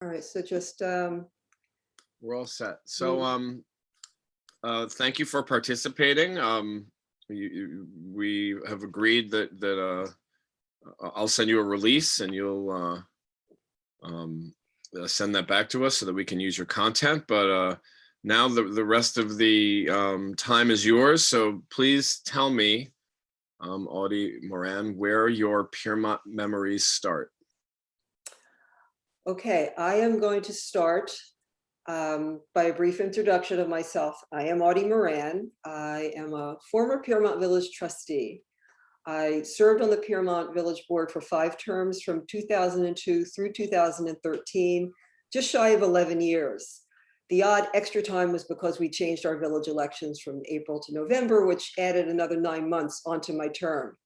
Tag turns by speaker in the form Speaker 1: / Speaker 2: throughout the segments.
Speaker 1: All right, so just
Speaker 2: We're all set. So thank you for participating. We have agreed that I'll send you a release and you'll send that back to us so that we can use your content. But now the rest of the time is yours. So please tell me, Audie Moran, where your Pyrmont memories start.
Speaker 1: okay, I am going to start by a brief introduction of myself. I am Audie Moran. I am a former Pyrmont Village trustee. I served on the Pyrmont Village Board for 5 terms from 2002 through 2013, just shy of 11 years. The odd extra time was because we changed our village elections from April to November, which added another 9 months onto my term.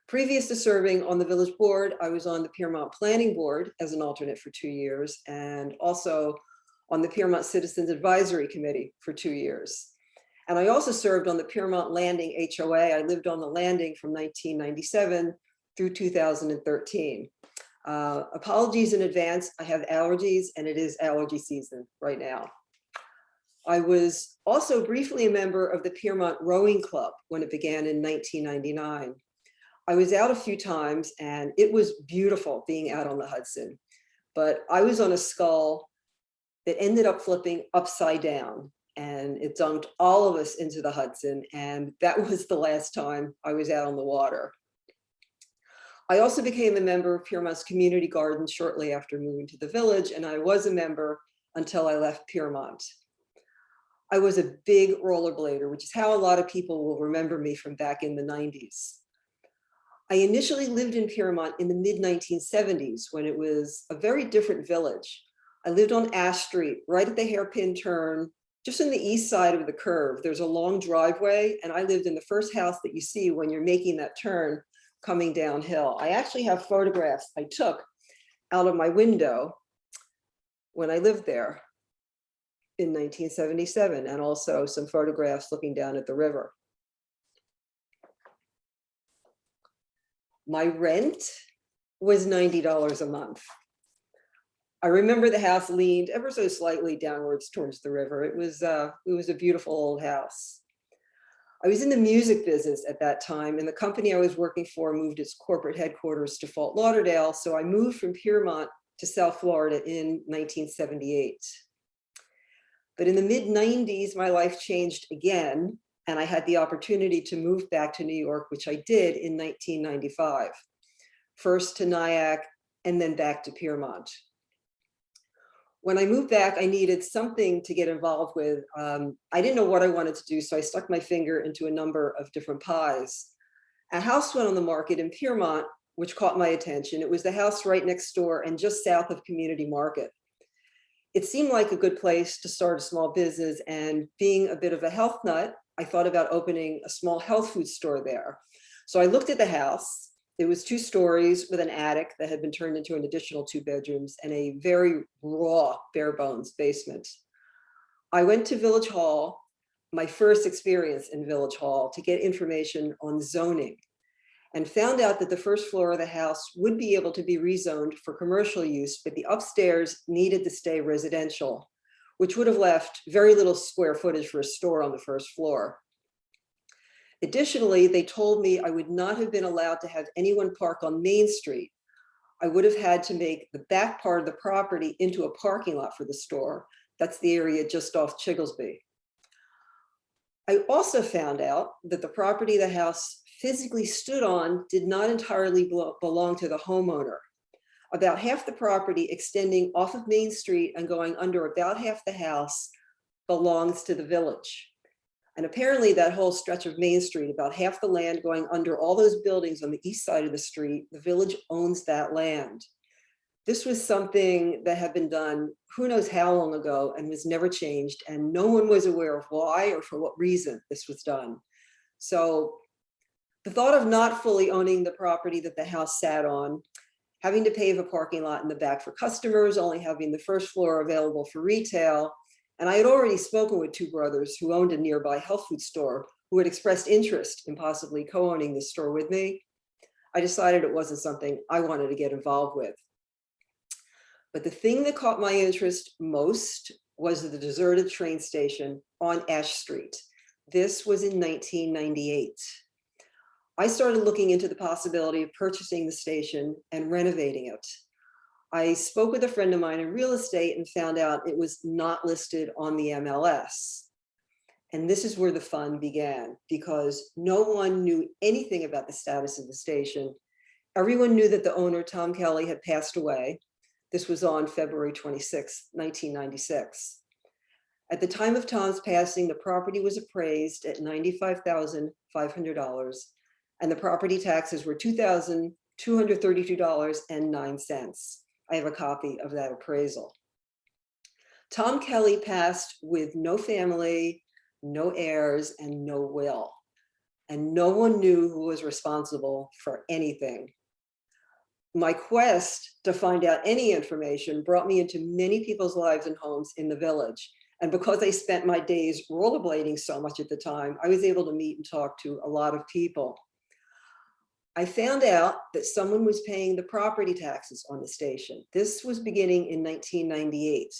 Speaker 1: Previous to serving on the village board, I was on the Pyrmont Planning Board as an alternate for 2 years, and also on the Pyrmont Citizens Advisory Committee for 2 years. And I also served on the Pyrmont Landing HOA. I lived on the landing from 1997 through 2013. Apologies in advance, I have allergies and it is allergy season right now. I was also briefly a member of the Pyrmont Rowing Club when it began in 1999. I was out a few times and it was beautiful being out on the Hudson, but I was on a scull that ended up flipping upside down and it dunked all of us into the Hudson. And that was the last time I was out on the water. I also became a member of Pyrmont's community garden shortly after moving to the village, and I was a member until I left Pyrmont. I was a big rollerblader, which is how a lot of people will remember me from back in the 90s. I initially lived in Pyrmont in the mid-1970s when it was a very different village. I lived on Ash Street, right at the hairpin turn, just on the east side of the curve. There's a long driveway, and I lived in the first house that you see when you're making that turn coming downhill. I actually have photographs I took out of my window when I lived there in 1977, and also some photographs looking down at the river. My rent was $90 a month. I remember the house leaned ever so slightly downwards towards the river. It was a beautiful old house. I was in the music business at that time, and the company I was working for moved its corporate headquarters to Fort Lauderdale, so I moved from Pyrmont to South Florida in 1978. But in the mid-90s, my life changed again, and I had the opportunity to move back to New York, which I did in 1995. First to Nyack, and then back to Pyrmont. When I moved back, I needed something to get involved with. I didn't know what I wanted to do, so I stuck my finger into a number of different pies. A house went on the market in Pyrmont, which caught my attention. It was the house right next door and just south of Community Market. It seemed like a good place to start a small business, and being a bit of a health nut, I thought about opening a small health food store there. So I looked at the house. It was 2 stories with an attic that had been turned into an additional 2 bedrooms and a very raw, bare bones basement. I went to Village Hall, my first experience in Village Hall, to get information on zoning, and found out that the first floor of the house would be able to be rezoned for commercial use, but the upstairs needed to stay residential, which would have left very little square footage for a store on the first floor. Additionally, they told me I would not have been allowed to have anyone park on Main Street. I would have had to make the back part of the property into a parking lot for the store. That's the area just off Chigglesby. I also found out that the property the house physically stood on did not entirely belong to the homeowner. About half the property extending off of Main Street and going under about half the house belongs to the village. And apparently that whole stretch of Main Street, about half the land going under all those buildings on the east side of the street, the village owns that land. This was something that had been done who knows how long ago and was never changed, and no one was aware of why or for what reason this was done. So the thought of not fully owning the property that the house sat on, having to pave a parking lot in the back for customers, only having the first floor available for retail, and I had already spoken with 2 brothers who owned a nearby health food store who had expressed interest in possibly co-owning the store with me. I decided it wasn't something I wanted to get involved with. But the thing that caught my interest most was the deserted train station on Ash Street. This was in 1998. I started looking into the possibility of purchasing the station and renovating it. I spoke with a friend of mine in real estate and found out it was not listed on the MLS. And this is where the fun began, because no one knew anything about the status of the station. Everyone knew that the owner, Tom Kelly, had passed away. This was on February 26, 1996. At the time of Tom's passing, the property was appraised at $95,500, and the property taxes were $2,232.09. I have a copy of that appraisal. Tom Kelly passed with no family, no heirs, and no will. And no one knew who was responsible for anything. My quest to find out any information brought me into many people's lives and homes in the village. And because I spent my days rollerblading so much at the time, I was able to meet and talk to a lot of people. I found out that someone was paying the property taxes on the station. This was beginning in 1998.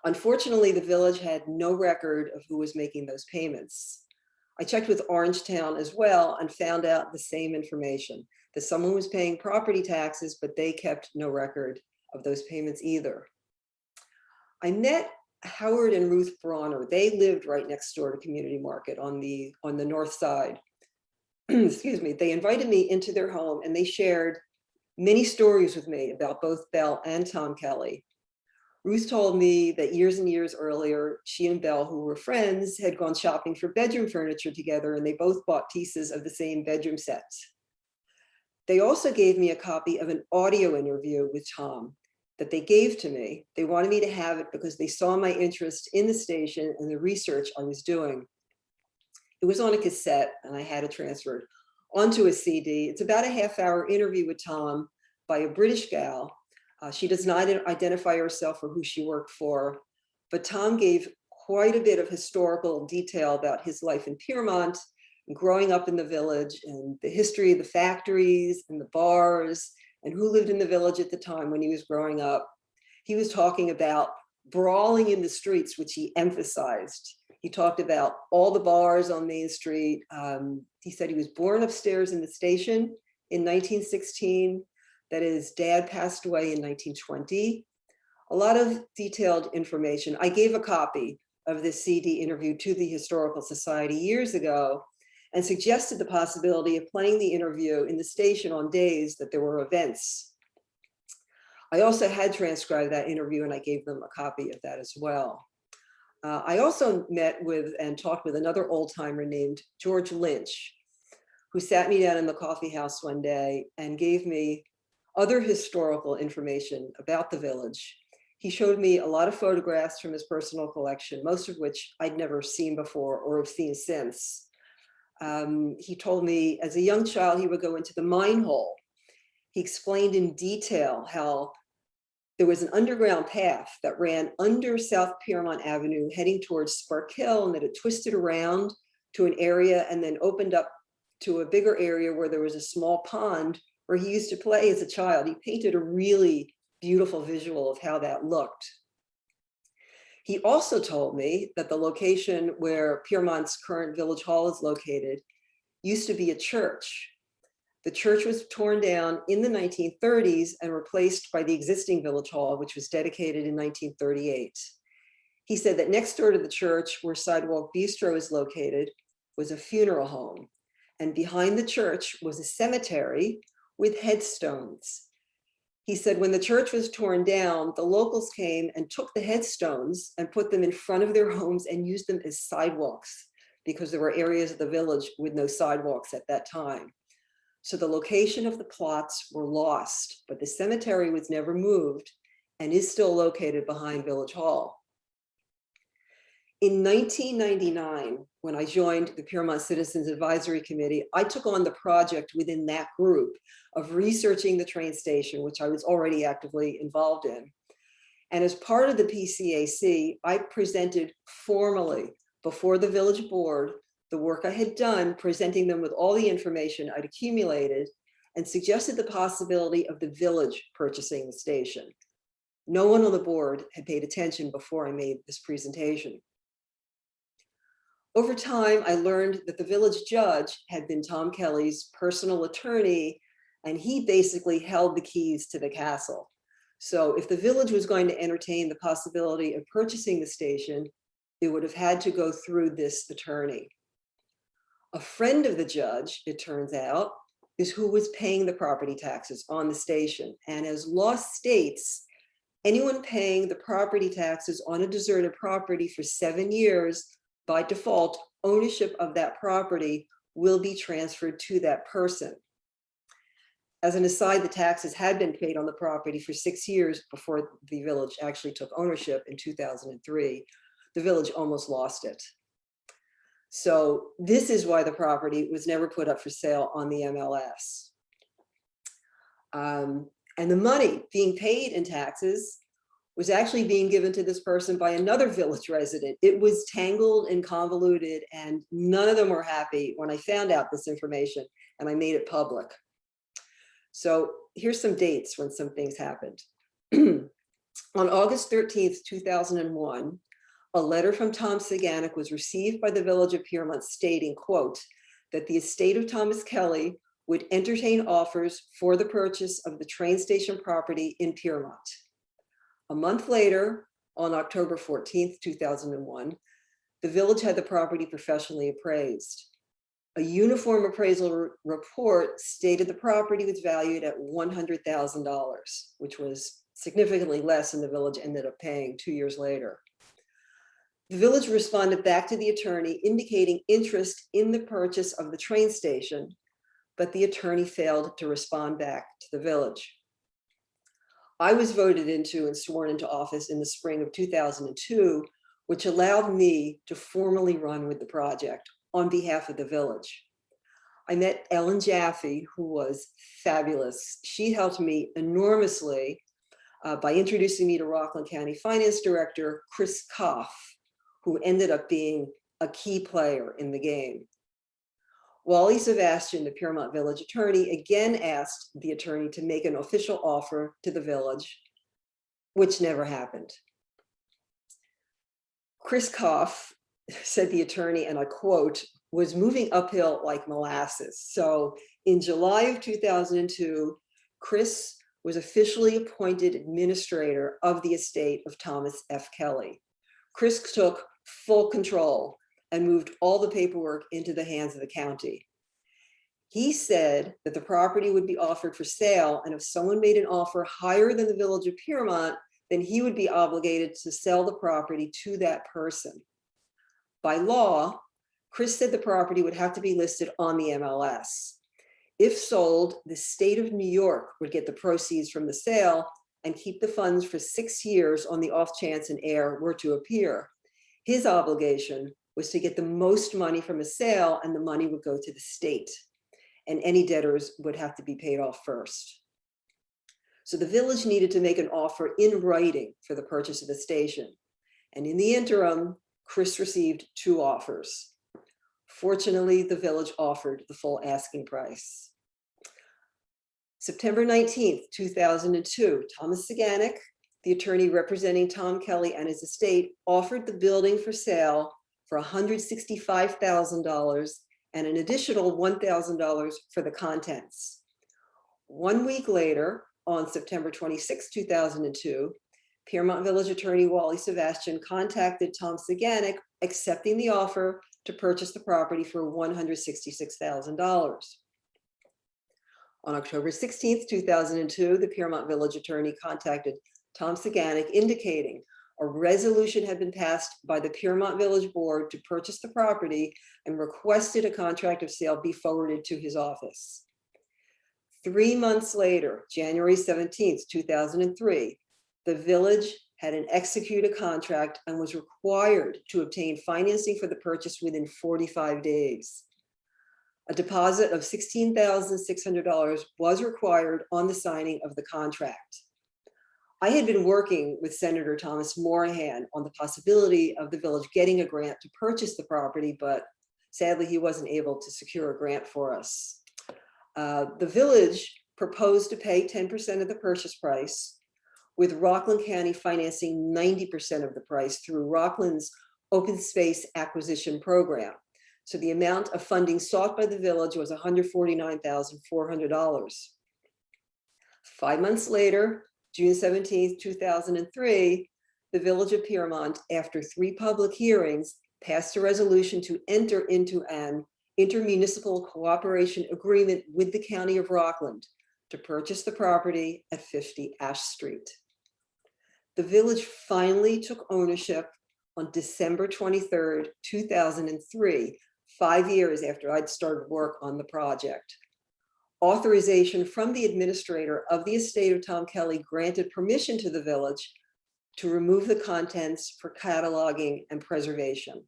Speaker 1: Unfortunately, the village had no record of who was making those payments. I checked with Orangetown as well and found out the same information, that someone was paying property taxes, but they kept no record of those payments either. I met Howard and Ruth Bronner. They lived right next door to Community Market on the north side. Excuse me. They invited me into their home and they shared many stories with me about both Belle and Tom Kelly. Ruth told me that years and years earlier, she and Belle, who were friends, had gone shopping for bedroom furniture together, and they both bought pieces of the same bedroom sets. They also gave me a copy of an audio interview with Tom that they gave to me. They wanted me to have it because they saw my interest in the station and the research I was doing. It was on a cassette and I had it transferred onto a CD. It's about a half-hour interview with Tom by a British gal. She does not identify herself or who she worked for, but Tom gave quite a bit of historical detail about his life in Pyrmont, growing up in the village, and the history of the factories and the bars, and who lived in the village at the time when he was growing up. He was talking about brawling in the streets, which he emphasized. He talked about all the bars on Main Street. He said he was born upstairs in the station in 1916, that his dad passed away in 1920. A lot of detailed information. I gave a copy of this CD interview to the Historical Society years ago and suggested the possibility of playing the interview in the station on days that there were events. I also had transcribed that interview and I gave them a copy of that as well. I also met with and talked with another old timer named George Lynch, who sat me down in the coffee house one day and gave me other historical information about the village. He showed me a lot of photographs from his personal collection, most of which I'd never seen before or have seen since. He told me as a young child, he would go into the mine hole. He explained in detail how there was an underground path that ran under South Pyrmont Avenue heading towards Spark Hill, and that it twisted around to an area and then opened up to a bigger area where there was a small pond where he used to play as a child. He painted a really beautiful visual of how that looked. He also told me that the location where Pyrmont's current village hall is located used to be a church. The church was torn down in the 1930s and replaced by the existing village hall, which was dedicated in 1938. He said that next door to the church, where Sidewalk Bistro is located, was a funeral home. And behind the church was a cemetery with headstones. He said when the church was torn down, the locals came and took the headstones and put them in front of their homes and used them as sidewalks, because there were areas of the village with no sidewalks at that time. So the location of the plots were lost, but the cemetery was never moved and is still located behind Village Hall. In 1999, when I joined the Pyrmont Citizens Advisory Committee, I took on the project within that group of researching the train station, which I was already actively involved in. And as part of the PCAC, I presented formally before the village board the work I had done, presenting them with all the information I'd accumulated, and suggested the possibility of the village purchasing the station. No one on the board had paid attention before I made this presentation. Over time, I learned that the village judge had been Tom Kelly's personal attorney, and he basically held the keys to the castle. So if the village was going to entertain the possibility of purchasing the station, it would have had to go through this attorney. A friend of the judge, it turns out, is who was paying the property taxes on the station. And as law states, anyone paying the property taxes on a deserted property for 7 years, by default, ownership of that property will be transferred to that person. As an aside, the taxes had been paid on the property for 6 years before the village actually took ownership in 2003. The village almost lost it. So this is why the property was never put up for sale on the MLS. And the money being paid in taxes was actually being given to this person by another village resident. It was tangled and convoluted, and none of them were happy when I found out this information and I made it public. So here's some dates when some things happened. On August 13th, 2001, a letter from Tom Saganek was received by the village of Pyrmont stating, quote, that the estate of Thomas Kelly would entertain offers for the purchase of the train station property in Pyrmont. A month later, on October 14th, 2001, the village had the property professionally appraised. A uniform appraisal report stated the property was valued at $100,000, which was significantly less than the village ended up paying 2 years later. The village responded back to the attorney indicating interest in the purchase of the train station, but the attorney failed to respond back to the village. I was voted into and sworn into office in the spring of 2002, which allowed me to formally run with the project on behalf of the village. I met Ellen Jaffe, who was fabulous. She helped me enormously by introducing me to Rockland County Finance Director, Chris Koff, who ended up being a key player in the game. Wally Sebastian, the Pyrmont village attorney, again asked the attorney to make an official offer to the village, which never happened. Chris Koff, said the attorney, and I quote, was moving uphill like molasses. So in July of 2002, Chris was officially appointed administrator of the estate of Thomas F. Kelly. Chris took full control and moved all the paperwork into the hands of the county. He said that the property would be offered for sale, and if someone made an offer higher than the village of Pyrmont, then he would be obligated to sell the property to that person. By law, Chris said the property would have to be listed on the MLS. If sold, the state of New York would get the proceeds from the sale and keep the funds for 6 years on the off chance an heir were to appear. His obligation was to get the most money from a sale, and the money would go to the state, and any debtors would have to be paid off first. So the village needed to make an offer in writing for the purchase of the station. And in the interim, Chris received 2 offers. Fortunately, the village offered the full asking price. September 19th, 2002, Thomas Saganek, the attorney representing Tom Kelly and his estate, offered the building for sale for $165,000 and an additional $1,000 for the contents. 1 week later, on September 26, 2002, Pyrmont Village Attorney Wally Sebastian contacted Tom Saganek, accepting the offer to purchase the property for $166,000. On October 16, 2002, the Pyrmont Village Attorney contacted Tom Saganek, indicating a resolution had been passed by the Pyrmont Village Board to purchase the property and requested a contract of sale be forwarded to his office. 3 months later, January 17th, 2003, the village had an executed contract and was required to obtain financing for the purchase within 45 days. A deposit of $16,600 was required on the signing of the contract. I had been working with Senator Thomas Moran on the possibility of the village getting a grant to purchase the property, but sadly he wasn't able to secure a grant for us. The village proposed to pay 10% of the purchase price, with Rockland County financing 90% of the price through Rockland's Open Space Acquisition Program. So the amount of funding sought by the village was $149,400. 5 months later, June 17th, 2003, the Village of Pyrmont, after 3 public hearings, passed a resolution to enter into an intermunicipal cooperation agreement with the County of Rockland to purchase the property at 50 Ash Street. The village finally took ownership on December 23rd, 2003, 5 years after I'd started work on the project. Authorization from the administrator of the estate of Tom Kelly granted permission to the village to remove the contents for cataloging and preservation.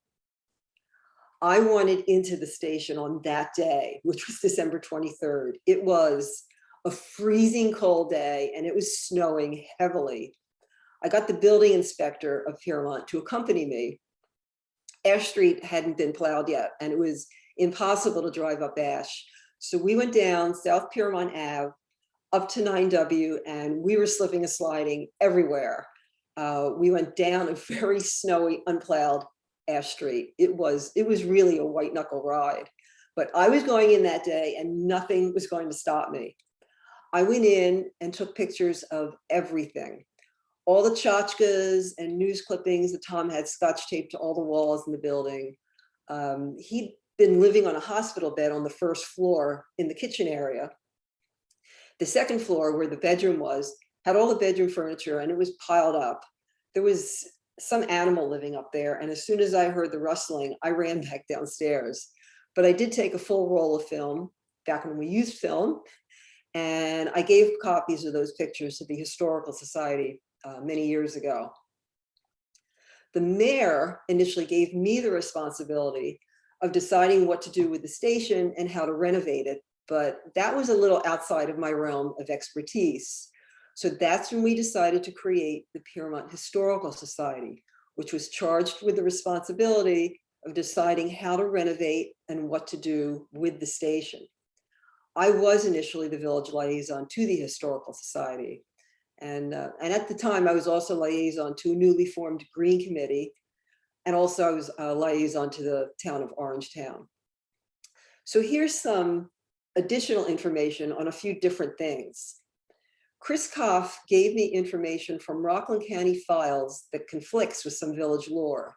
Speaker 1: I wanted into the station on that day, which was December 23rd. It was a freezing cold day and it was snowing heavily. I got the building inspector of Pyrmont to accompany me. Ash Street hadn't been plowed yet and it was impossible to drive up Ash. So we went down South Pyrmont Ave up to 9W and we were slipping and sliding everywhere. We went down a very snowy, unplowed Ash Street. It was really a white knuckle ride, but I was going in that day and nothing was going to stop me. I went in and took pictures of everything. All the tchotchkes and news clippings that Tom had scotch taped to all the walls in the building. He'd been living on a hospital bed on the first floor in the kitchen area. The second floor where the bedroom was had all the bedroom furniture and it was piled up. There was some animal living up there. And as soon as I heard the rustling, I ran back downstairs. But I did take a full roll of film back when we used film. And I gave copies of those pictures to the Historical Society many years ago. The mayor initially gave me the responsibility of deciding what to do with the station and how to renovate it. But that was a little outside of my realm of expertise. So that's when we decided to create the Pyrmont Historical Society, which was charged with the responsibility of deciding how to renovate and what to do with the station. I was initially the village liaison to the Historical Society. And at the time, I was also liaison to a newly formed Green Committee. And also I was a liaison to the town of Orangetown. So here's some additional information on a few different things. Chris Koff gave me information from Rockland County files that conflicts with some village lore.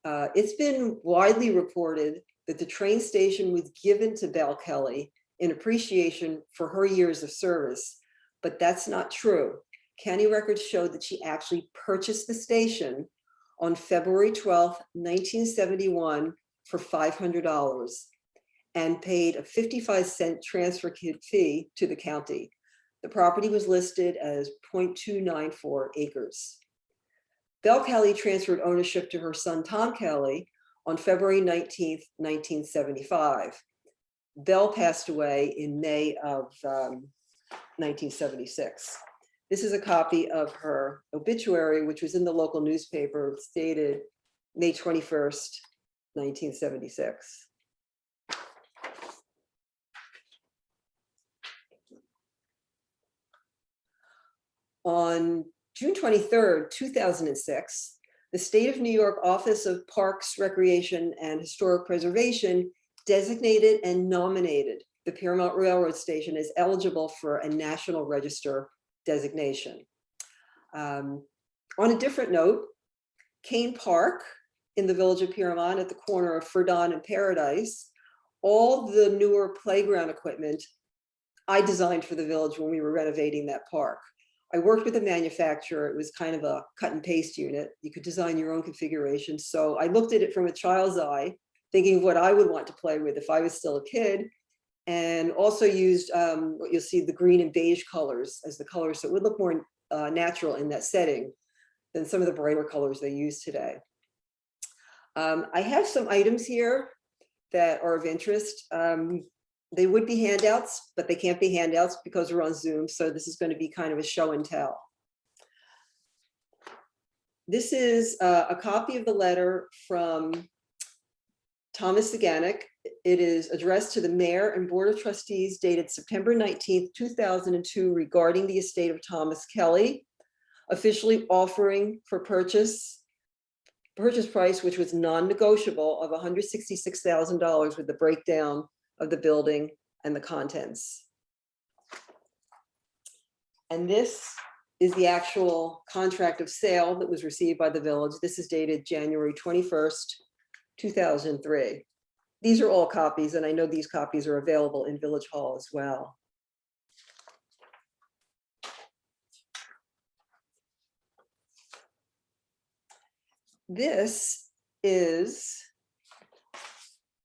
Speaker 1: It's been widely reported that the train station was given to Belle Kelly in appreciation for her years of service, but that's not true. County records show that she actually purchased the station on February 12th, 1971 for $500 and paid a 55-cent transfer fee to the county. The property was listed as 0.294 acres. Belle Kelly transferred ownership to her son, Tom Kelly, on February 19th, 1975. Belle passed away in May of 1976. This is a copy of her obituary, which was in the local newspaper. It's dated May 21st, 1976. On June 23rd, 2006, the State of New York Office of Parks, Recreation, and Historic Preservation designated and nominated the Pyrmont Railroad Station as eligible for a National Register designation. On a different note, Kane Park in the village of Pyrmont at the corner of Ferdon and Paradise, all the newer playground equipment I designed for the village when we were renovating that park. I worked with a manufacturer. It was kind of a cut and paste unit. You could design your own configuration. So I looked at it from a child's eye, thinking of what I would want to play with if I was still a kid, and also used what you'll see, the green and beige colors as the colors, so it would look more natural in that setting than some of the brighter colors they use today. I have some items here that are of interest. They would be handouts, but they can't be handouts because we're on Zoom. So this is going to be kind of a show and tell. This is a copy of the letter from Thomas Zaganek. It is addressed to the Mayor and Board of Trustees dated September 19th, 2002 regarding the estate of Thomas Kelly. officially offering for purchase price, which was non-negotiable, of $166,000 with the breakdown of the building and the contents. And this is the actual contract of sale that was received by the village. This is dated January 21st, 2003. These are all copies, and I know these copies are available in Village Hall as well. This is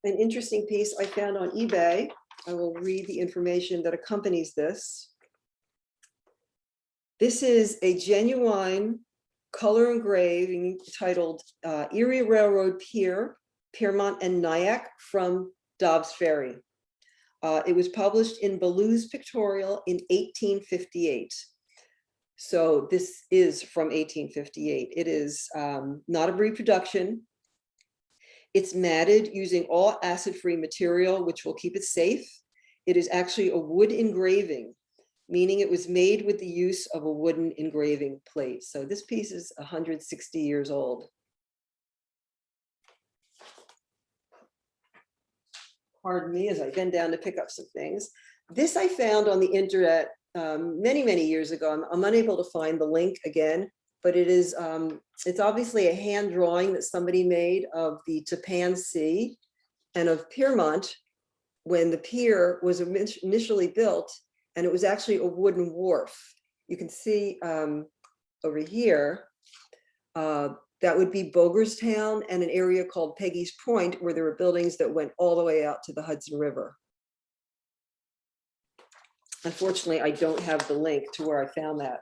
Speaker 1: an interesting piece I found on eBay. I will read the information that accompanies this. This is a genuine color engraving titled Erie Railroad Pier, Pyrmont and Nyack from Dobbs Ferry. It was published in Ballew's Pictorial in 1858. So this is from 1858. It is not a reproduction. It's matted using all acid-free material, which will keep it safe. It is actually a wood engraving, meaning it was made with the use of a wooden engraving plate. So this piece is 160 years old. Pardon me as I bend down to pick up some things. This I found on the internet many, many years ago. I'm unable to find the link again, but it is, it's obviously a hand drawing that somebody made of the Tappan Sea and of Pyrmont when the pier was initially built, and it was actually a wooden wharf. You can see over here, that would be Bogerstown and an area called Peggy's Point, where there were buildings that went all the way out to the Hudson River. Unfortunately, I don't have the link to where I found that.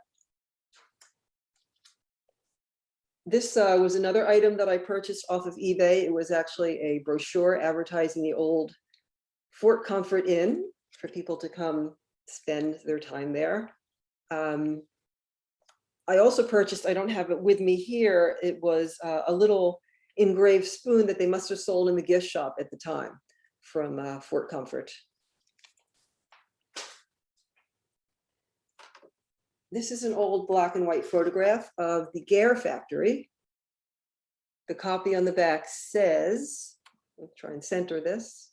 Speaker 1: This was another item that I purchased off of eBay. It was actually a brochure advertising the old Fort Comfort Inn for people to come spend their time there. I also purchased, I don't have it with me here, it was a little engraved spoon that they must have sold in the gift shop at the time from Fort Comfort. This is an old black and white photograph of the Gare factory. The copy on the back says, I'll try and center this.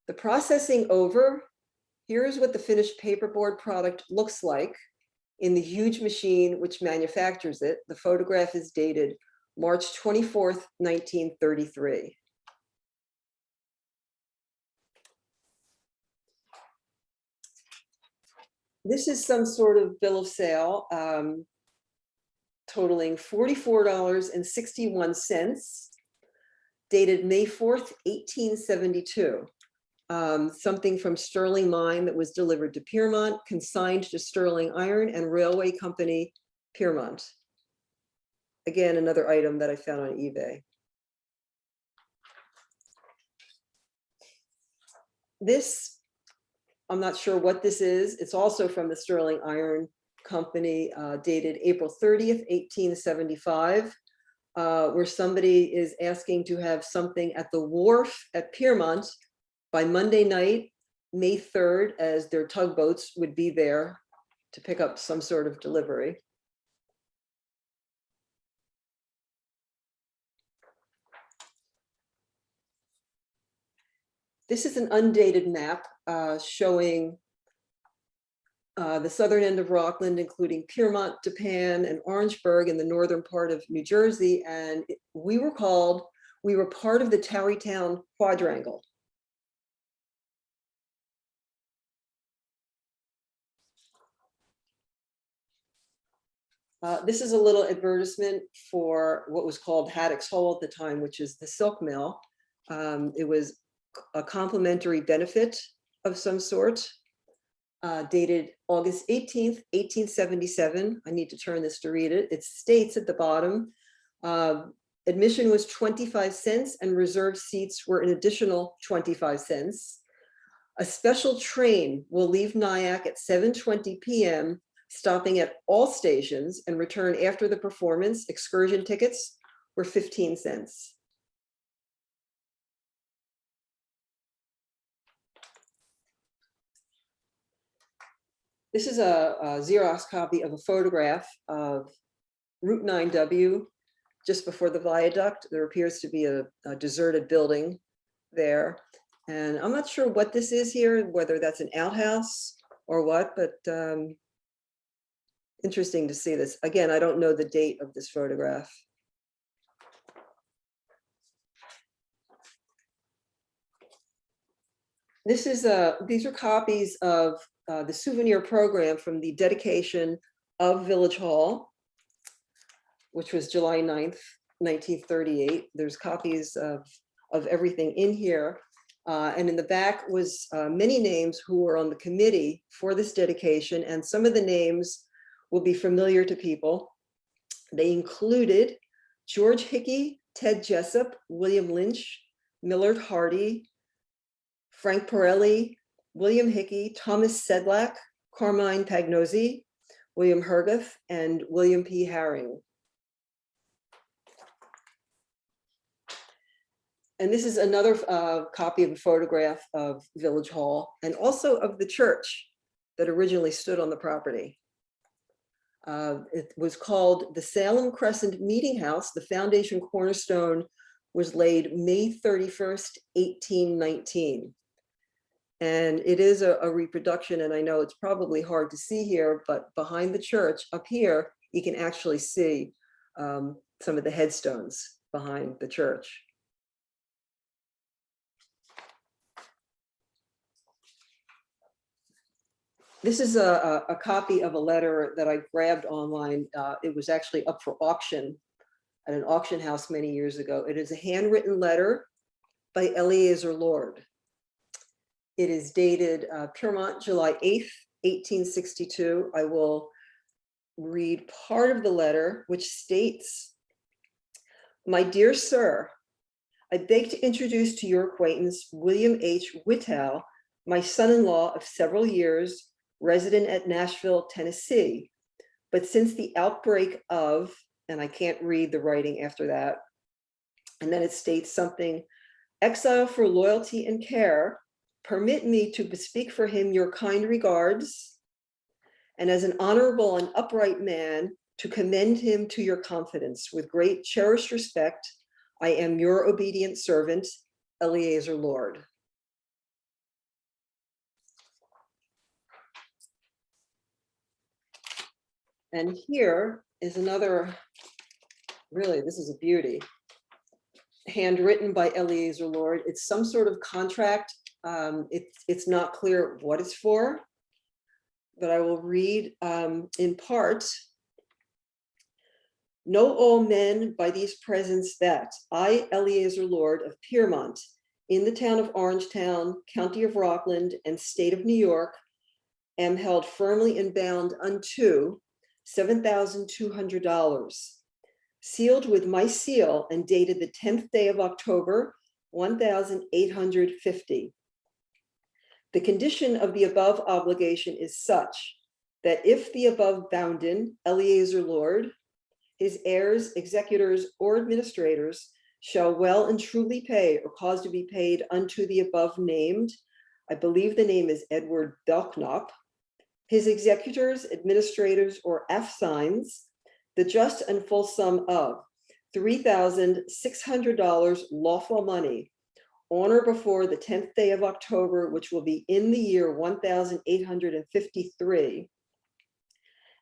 Speaker 1: The processing over, here's what the finished paperboard product looks like in the huge machine which manufactures it. The photograph is dated March 24th, 1933. This is some sort of bill of sale totaling $44.61, dated May 4th, 1872. Something from Sterling Mine that was delivered to Pyrmont, consigned to Sterling Iron and Railway Company, Pyrmont. Again, another item that I found on eBay. This, I'm not sure what this is. It's also from the Sterling Iron Company, dated April 30th, 1875, where somebody is asking to have something at the wharf at Pyrmont by Monday night, May 3rd, as their tugboats would be there to pick up some sort of delivery. This is an undated map showing the southern end of Rockland, including Pyrmont, Tappan, and Orangeburg in the northern part of New Jersey. And we were part of the Tarrytown Quadrangle. This is a little advertisement for what was called Haddock's Hole at the time, which is the silk mill. It was a complimentary benefit of some sort, dated August 18th, 1877. I need to turn this to read it. It states at the bottom, admission was 25 cents and reserved seats were an additional 25 cents. A special train will leave Nyack at 7:20 p.m., stopping at all stations, and return after the performance. Excursion tickets were 15 cents. This is a Xerox copy of a photograph of Route 9W, just before the viaduct. There appears to be a deserted building there. And I'm not sure what this is here, whether that's an outhouse or what, but interesting to see this. Again, I don't know the date of this photograph. This is these are copies of the souvenir program from the dedication of Village Hall, which was July 9th, 1938. There's copies of everything in here. And in the back was many names who were on the committee for this dedication. And some of the names will be familiar to people. They included George Hickey, Ted Jessup, William Lynch, Millard Hardy, Frank Pirelli, William Hickey, Thomas Sedlak, Carmine Pagnozzi, William Herguth, and William P. Haring. And this is another copy of a photograph of Village Hall and also of the church that originally stood on the property. It was called the Salem Crescent Meeting House. The foundation cornerstone was laid May 31st, 1819. And it is a reproduction, and I know it's probably hard to see here, but behind the church up here, you can actually see some of the headstones behind the church. This is a copy of a letter that I grabbed online. It was actually up for auction at an auction house many years ago. It is a handwritten letter by Eleazar Lord. It is dated Pyrmont, July 8th, 1862. I will read part of the letter, which states, "My dear sir, I beg to introduce to your acquaintance William H. Whittow, my son-in-law of several years, resident at Nashville, Tennessee. But since the outbreak of," and I can't read the writing after that, and then it states something, "exile for loyalty and care, permit me to bespeak for him your kind regards, and as an honorable and upright man, to commend him to your confidence. With great cherished respect, I am your obedient servant, Eleazar Lord." And here is another, really, this is a beauty, handwritten by Eleazar Lord. It's some sort of contract. It's not clear what it's for, but I will read in part. "Know all men by these presents that I, Eleazar Lord of Pyrmont, in the town of Orangetown, county of Rockland, and state of New York, am held firmly and bound unto $7,200, sealed with my seal and dated the 10th day of October, 1850. The condition of the above obligation is such that if the above bounden, Eleazar Lord, his heirs, executors, or administrators shall well and truly pay or cause to be paid unto the above named," I believe the name is Edward Belknap, "his executors, administrators, or afsigns, the just and full sum of $3,600 lawful money, on or before the 10th day of October, which will be in the year 1853,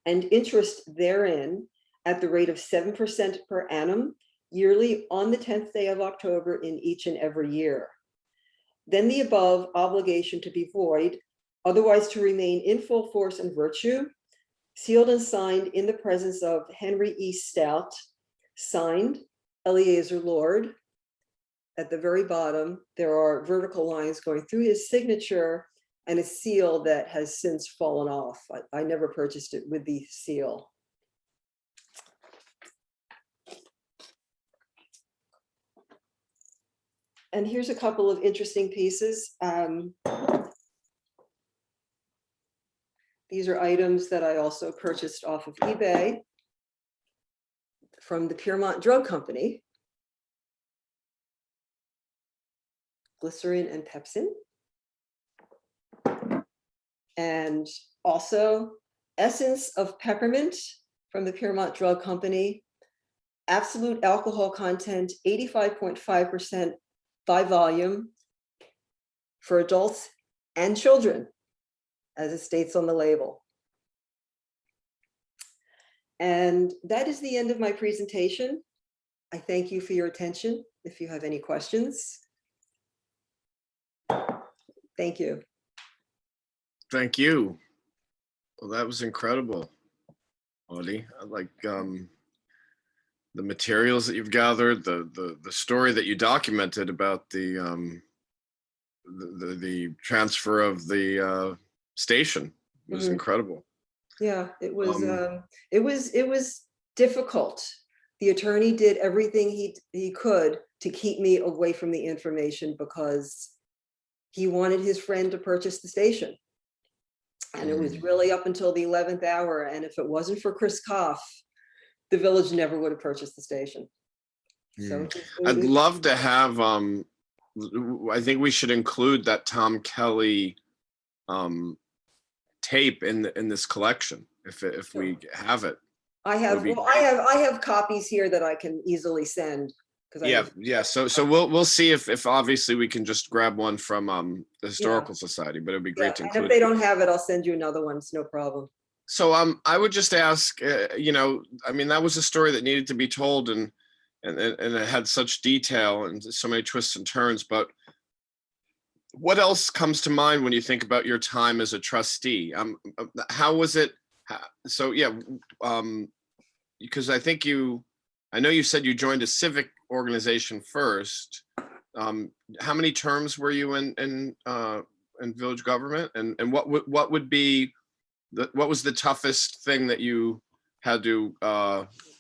Speaker 1: and interest therein at the rate of 7% per annum, yearly on the 10th day of October in each and every year. Then the above obligation to be void, otherwise to remain in full force and virtue, sealed and signed in the presence of Henry E. Stout, signed Eleazar Lord." At the very bottom, there are vertical lines going through his signature and a seal that has since fallen off. I never purchased it with the seal. And here's a couple of interesting pieces. These are items that I also purchased off of eBay from the Pyrmont Drug Company. Glycerin and pepsin. and also essence of peppermint from the Pyrmont Drug Company, absolute alcohol content, 85.5% by volume for adults and children, as it states on the label. And that is the end of my presentation. I thank you for your attention. If you have any questions. Thank you.
Speaker 2: Thank you. Well, that was incredible, Audie. I like the materials that you've gathered, the story that you documented about the transfer of the station was incredible.
Speaker 1: Yeah, it was difficult. The attorney did everything he could to keep me away from the information because he wanted his friend to purchase the station. And it was really up until the 11th hour. And if it wasn't for Chris Koff, the village never would have purchased the station. So
Speaker 2: I'd love to have, I think we should include that Tom Kelly tape in this collection, if we have it.
Speaker 1: I have copies here that I can easily send.
Speaker 2: Yeah. So we'll see if obviously we can just grab one from the Historical Society, but it'd be great to include.
Speaker 1: And if they don't have it, I'll send you another one. It's no problem.
Speaker 2: So I would just ask, I mean, that was a story that needed to be told, and it had such detail and so many twists and turns. But what else comes to mind when you think about your time as a trustee? How was it? So yeah, because I know you said you joined a civic organization first. How many terms were you in village government, and what would be what was the toughest thing that you had to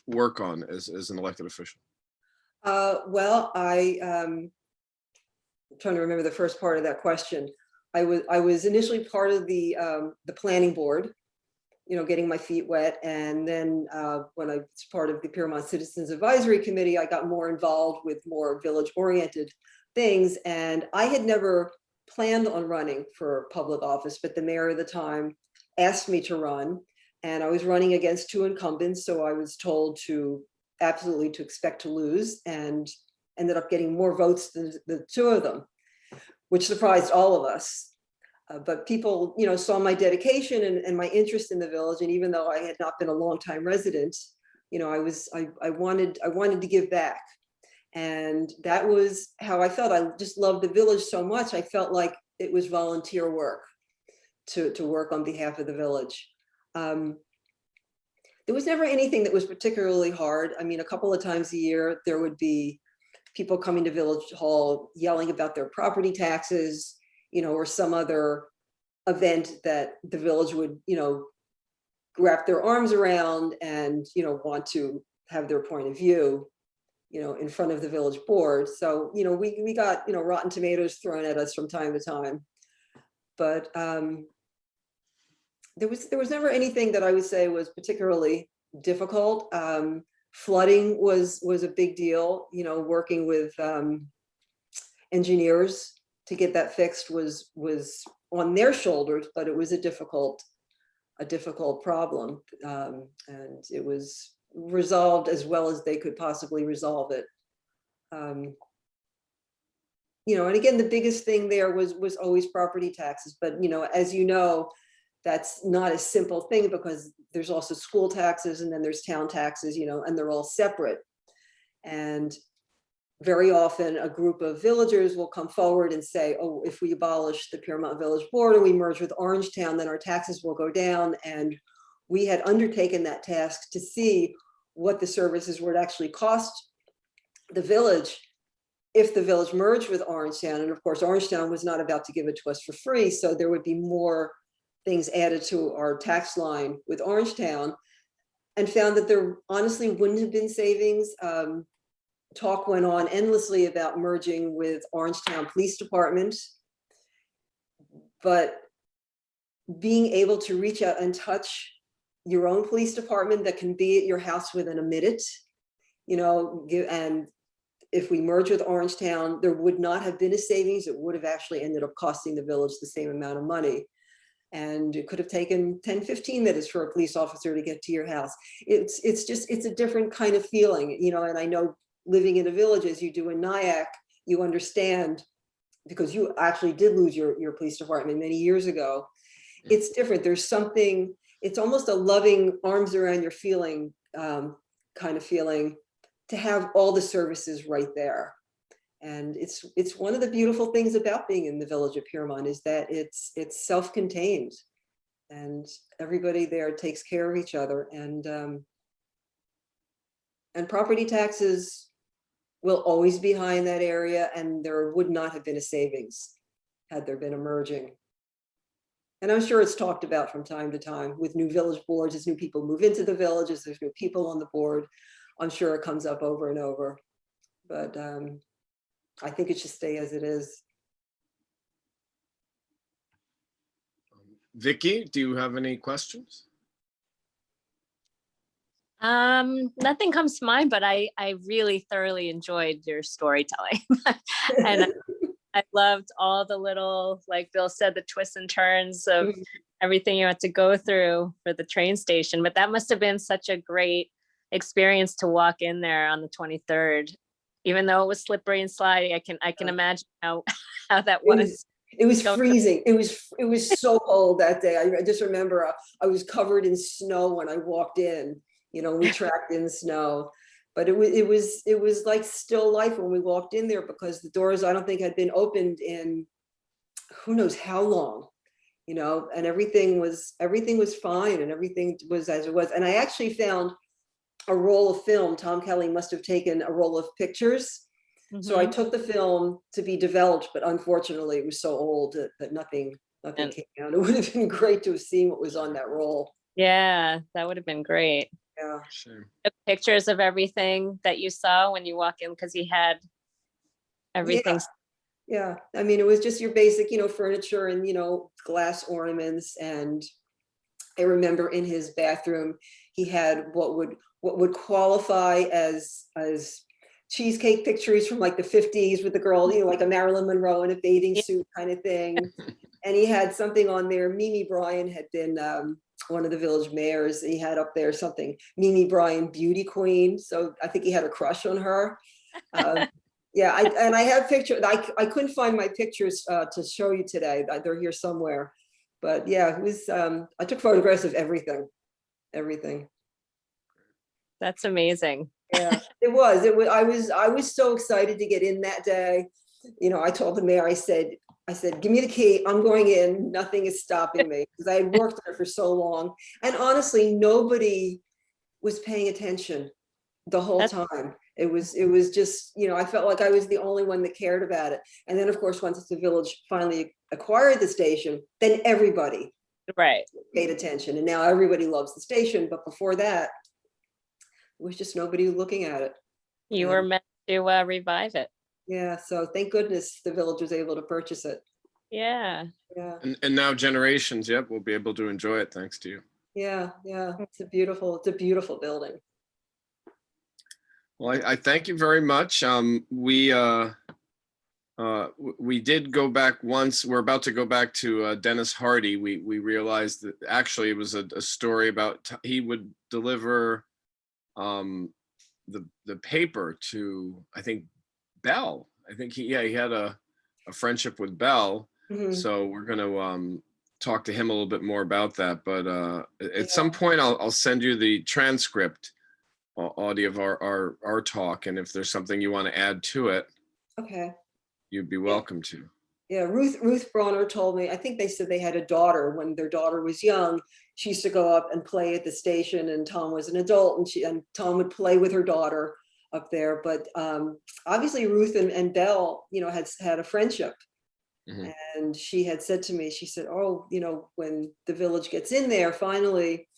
Speaker 2: work on as an elected official?
Speaker 1: Well, I'm trying to remember the first part of that question. I was initially part of the planning board, getting my feet wet. And then when I was part of the Pyrmont Citizens Advisory Committee, I got more involved with more village-oriented things. And I had never planned on running for public office, but the mayor at the time asked me to run. And I was running against two incumbents, so I was told to absolutely to expect to lose, and ended up getting more votes than the two of them, which surprised all of us. But people, saw my dedication and my interest in the village. And even though I had not been a longtime resident, I wanted to give back. And that was how I felt. I just loved the village so much. I felt like it was volunteer work to work on behalf of the village. There was never anything that was particularly hard. I mean, a couple of times a year, there would be people coming to Village Hall yelling about their property taxes, or some other event that the village would, wrap their arms around and, want to have their point of view, in front of the village board. So, we got, rotten tomatoes thrown at us from time to time. But there was never anything that I would say was particularly difficult. Flooding was a big deal. Working with engineers to get that fixed was on their shoulders, but it was a difficult problem, and it was resolved as well as they could possibly resolve it. And again, the biggest thing there was always property taxes, but as you know, that's not a simple thing because there's also school taxes and then there's town taxes, and they're all separate. And very often a group of villagers will come forward and say, oh, if we abolish the Pyrmont Village Board or we merge with Orangetown, then our taxes will go down. And we had undertaken that task to see what the services would actually cost the village if the village merged with Orangetown. And of course, Orangetown was not about to give it to us for free. So there would be more things added to our tax line with Orangetown, and found that there honestly wouldn't have been savings. Talk went on endlessly about merging with Orangetown Police Department, but being able to reach out and touch your own police department that can be at your house within a minute, and if we merge with Orangetown, there would not have been a savings. It would have actually ended up costing the village the same amount of money. And it could have taken 10, 15 minutes for a police officer to get to your house. It's a different kind of feeling, you know, and I know living in a village as you do in Nyack, you understand, because you actually did lose your police department many years ago. It's different. There's something, it's almost a loving arms around your feeling, kind of feeling, to have all the services right there. And it's one of the beautiful things about being in the village of Pyrmont is that it's self-contained, and everybody there takes care of each other. And property taxes will always be high in that area, and there would not have been a savings had there been a merging. And I'm sure it's talked about from time to time with new village boards, as new people move into the villages, there's new people on the board. I'm sure it comes up over and over, but I think it should stay as it is.
Speaker 2: Vicky, do you have any questions?
Speaker 3: Nothing comes to mind, but I really thoroughly enjoyed your storytelling. And I loved all the little, like Bill said, the twists and turns of everything you had to go through for the train station. But that must have been such a great experience to walk in there on the 23rd, even though it was slippery and slidey. I can imagine how that was.
Speaker 1: It was freezing. It was so cold that day. I just remember I was covered in snow when I walked in. You know, we tracked in snow, but it was like still life when we walked in there, because the doors, I don't think, had been opened in who knows how long, you know, and everything was fine, and everything was as it was. And I actually found a roll of film. Tom Kelly must have taken a roll of pictures. So I took the film to be developed, but unfortunately it was so old that nothing came out. It would have been great to have seen what was on that roll.
Speaker 3: Yeah, that would have been great.
Speaker 1: Yeah.
Speaker 2: Sure.
Speaker 3: Took pictures of everything that you saw when you walk in, because he had everything.
Speaker 1: Yeah. I mean, it was just your basic, you know, furniture and, you know, glass ornaments. And I remember in his bathroom, he had what would qualify as cheesecake pictures from like the 50s with the girl, you know, like a Marilyn Monroe in a bathing suit kind of thing. And he had something on there. Mimi Bryan had been one of the village mayors. He had up there something, Mimi Bryan, beauty queen. So I think he had a crush on her. Yeah, I have pictures. I couldn't find my pictures to show you today. They're here somewhere. But yeah, it was. I took photographs of everything.
Speaker 3: That's amazing.
Speaker 1: Yeah, it was. I was so excited to get in that day. You know, I told the mayor, I said, give me the key. I'm going in. Nothing is stopping me, because I had worked there for so long. And honestly, nobody was paying attention the whole time. It was just, you know, I felt like I was the only one that cared about it. And then, of course, once the village finally acquired the station, then everybody paid attention. And now everybody loves the station. But before that, it was just nobody looking at it.
Speaker 3: You were meant to revive it.
Speaker 1: Yeah, so thank goodness the village was able to purchase it.
Speaker 3: Yeah.
Speaker 1: Yeah.
Speaker 2: And now generations, yep, will be able to enjoy it thanks to you.
Speaker 1: Yeah. It's a beautiful building.
Speaker 2: Well, I thank you very much. We did go back once. We're about to go back to Dennis Hardy. We realized that actually it was a story about he would deliver the paper to, I think, Bell. I think he had a friendship with Bell. So we're going to talk to him a little bit more about that. But at some point, I'll send you the transcript, Audie, of our talk, and if there's something you want to add to it,
Speaker 1: okay,
Speaker 2: you'd be welcome to.
Speaker 1: Yeah, Ruth Bronner told me, I think they said they had a daughter. When their daughter was young, she used to go up and play at the station, and Tom was an adult, and Tom would play with her daughter up there. But obviously Ruth and Belle, you know, had a friendship. And she had said to me, she said, oh, you know, when the village gets in there, finally,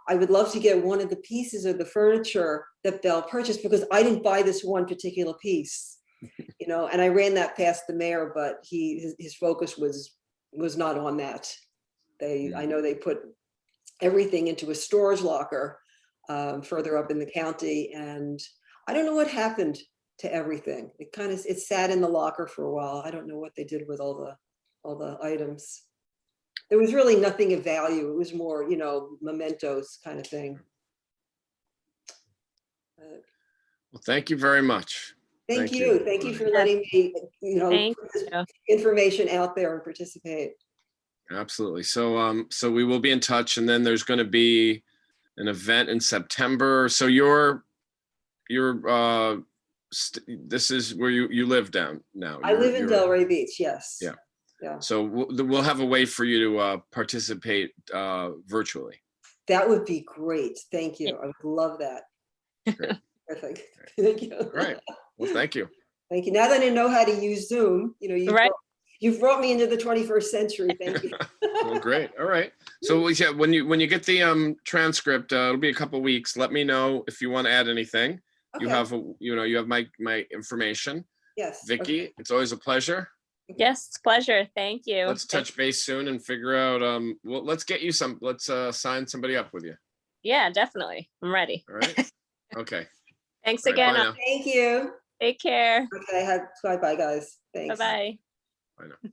Speaker 1: I would love to get one of the pieces of the furniture that Belle purchased, because I didn't buy this one particular piece. You know, and I ran that past the mayor, but his focus was not on that. I know they put everything into a storage locker further up in the county, and I don't know what happened to everything. It sat in the locker for a while. I don't know what they did with all the items. there was really nothing of value. It was more, you know, mementos kind of thing.
Speaker 2: Well, thank you very much.
Speaker 1: Thank you. Thank you for letting me, you know,
Speaker 3: Thank
Speaker 1: put this
Speaker 3: you.
Speaker 1: information out there and participate.
Speaker 2: Absolutely. So, so we will be in touch, and then there's going to be an event in September. So this is where you live down now.
Speaker 1: I live in Delray Beach, yes.
Speaker 2: Yeah.
Speaker 1: Yeah.
Speaker 2: So we'll have a way for you to participate virtually.
Speaker 1: That would be great. Thank you. I would love that.
Speaker 2: Great.
Speaker 1: Perfect. Thank you.
Speaker 2: All right. Well, thank you.
Speaker 1: Thank you. Now that I know how to use Zoom, you know,
Speaker 3: Right.
Speaker 1: you've brought me into the 21st century. Thank you.
Speaker 2: Well, great. All right. So yeah, when you get the transcript, it'll be a couple weeks. Let me know if you want to add anything.
Speaker 1: Okay.
Speaker 2: You have you have my information.
Speaker 1: Yes.
Speaker 2: Vicky,
Speaker 1: Okay.
Speaker 2: it's always a pleasure.
Speaker 3: Yes, it's a pleasure. Thank you.
Speaker 2: Let's touch base soon and figure out. Well, let's get you let's sign somebody up with you.
Speaker 3: Yeah, definitely. I'm ready.
Speaker 2: All right. Okay.
Speaker 3: Thanks
Speaker 2: All right,
Speaker 3: again.
Speaker 2: bye now.
Speaker 1: Thank you.
Speaker 3: Take care.
Speaker 1: Okay. Bye-bye, guys. Thanks.
Speaker 3: Bye-bye.
Speaker 2: Bye now.